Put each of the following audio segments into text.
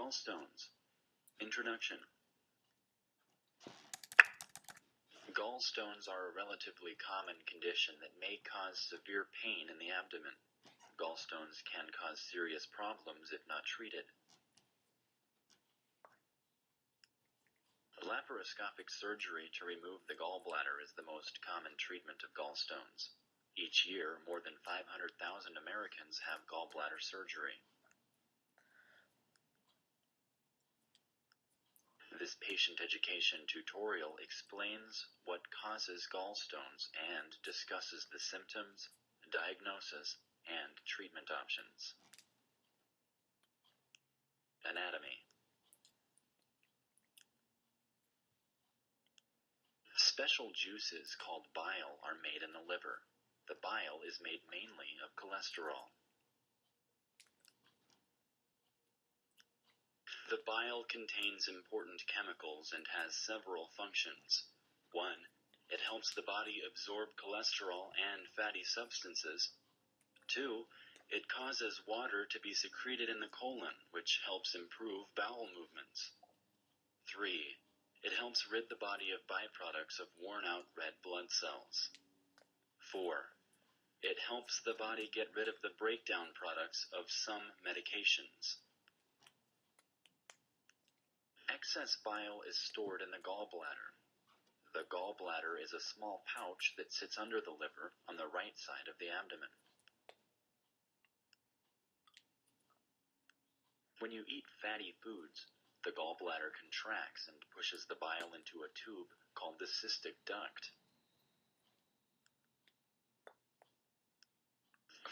Gallstones. Introduction. Gallstones are a relatively common condition that may cause severe pain in the abdomen. Gallstones can cause serious problems if not treated. Laparoscopic surgery to remove the gallbladder is the most common treatment of gallstones. Each year, more than 500,000 Americans have gallbladder surgery. This patient education tutorial explains what causes gallstones and discusses the symptoms, diagnosis, and treatment options. Anatomy. Special juices called bile are made in the liver. The bile is made mainly of cholesterol. The bile contains important chemicals and has several functions. 1. It helps the body absorb cholesterol and fatty substances. 2. It causes water to be secreted in the colon, which helps improve bowel movements. 3. It helps rid the body of byproducts of worn-out red blood cells. 4. It helps the body get rid of the breakdown products of some medications. Excess bile is stored in the gallbladder. The gallbladder is a small pouch that sits under the liver on the right side of the abdomen. When you eat fatty foods, the gallbladder contracts and pushes the bile into a tube called the cystic duct.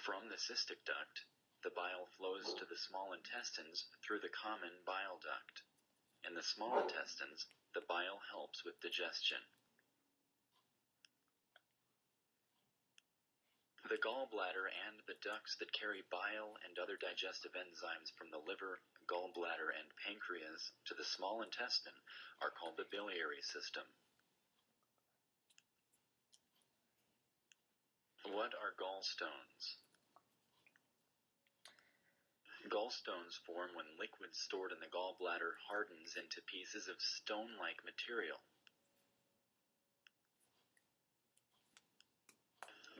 From the cystic duct, the bile flows to the small intestines through the common bile duct. In the small intestines, the bile helps with digestion. The gallbladder and the ducts that carry bile and other digestive enzymes from the liver, gallbladder, and pancreas to the small intestine are called the biliary system. What are gallstones? Gallstones form when liquid stored in the gallbladder hardens into pieces of stone-like material.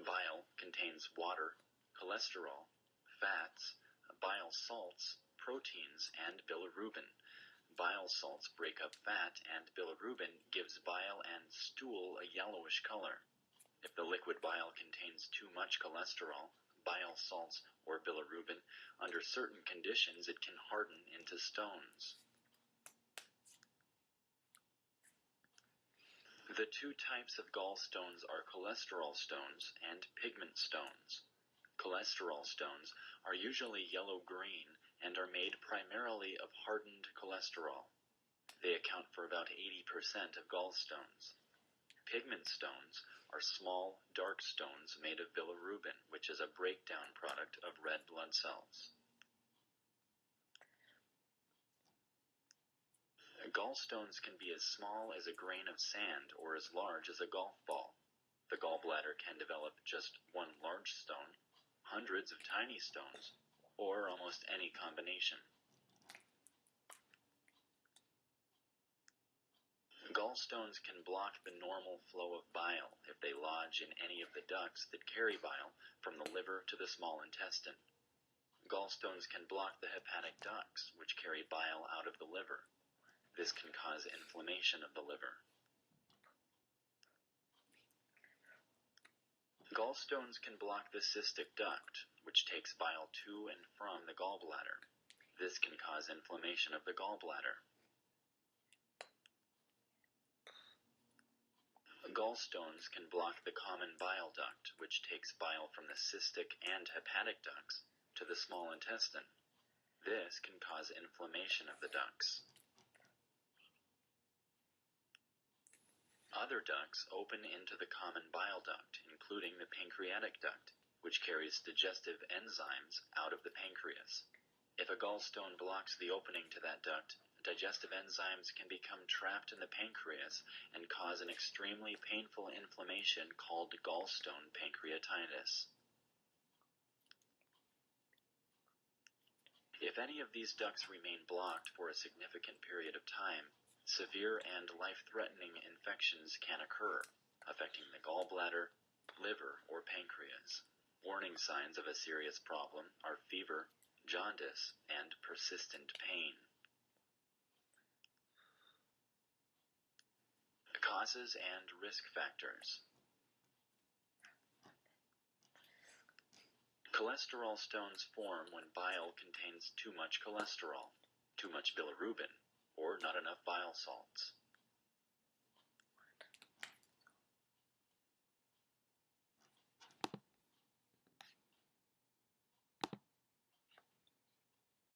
Bile contains water, cholesterol, fats, bile salts, proteins, and bilirubin. Bile salts break up fat, and bilirubin gives bile and stool a yellowish color. If the liquid bile contains too much cholesterol, bile salts, or bilirubin, under certain conditions it can harden into stones. The two types of gallstones are cholesterol stones and pigment stones. Cholesterol stones are usually yellow-green and are made primarily of hardened cholesterol. They account for about 80% of gallstones. Pigment stones are small, dark stones made of bilirubin, which is a breakdown product of red blood cells. Gallstones can be as small as a grain of sand or as large as a golf ball. The gallbladder can develop just one large stone, hundreds of tiny stones, or almost any combination. Gallstones can block the normal flow of bile if they lodge in any of the ducts that carry bile from the liver to the small intestine. Gallstones can block the hepatic ducts, which carry bile out of the liver. This can cause inflammation of the liver. Gallstones can block the cystic duct, which takes bile to and from the gallbladder. This can cause inflammation of the gallbladder. Gallstones can block the common bile duct, which takes bile from the cystic and hepatic ducts to the small intestine. This can cause inflammation of the ducts. Other ducts open into the common bile duct, including the pancreatic duct, which carries digestive enzymes out of the pancreas. If a gallstone blocks the opening to that duct, digestive enzymes can become trapped in the pancreas and cause an extremely painful inflammation called gallstone pancreatitis. If any of these ducts remain blocked for a significant period of time, severe and life-threatening infections can occur, affecting the gallbladder, liver, or pancreas. Warning signs of a serious problem are fever, jaundice, and persistent pain. Causes and risk factors. Cholesterol stones form when bile contains too much cholesterol, too much bilirubin, or not enough bile salts.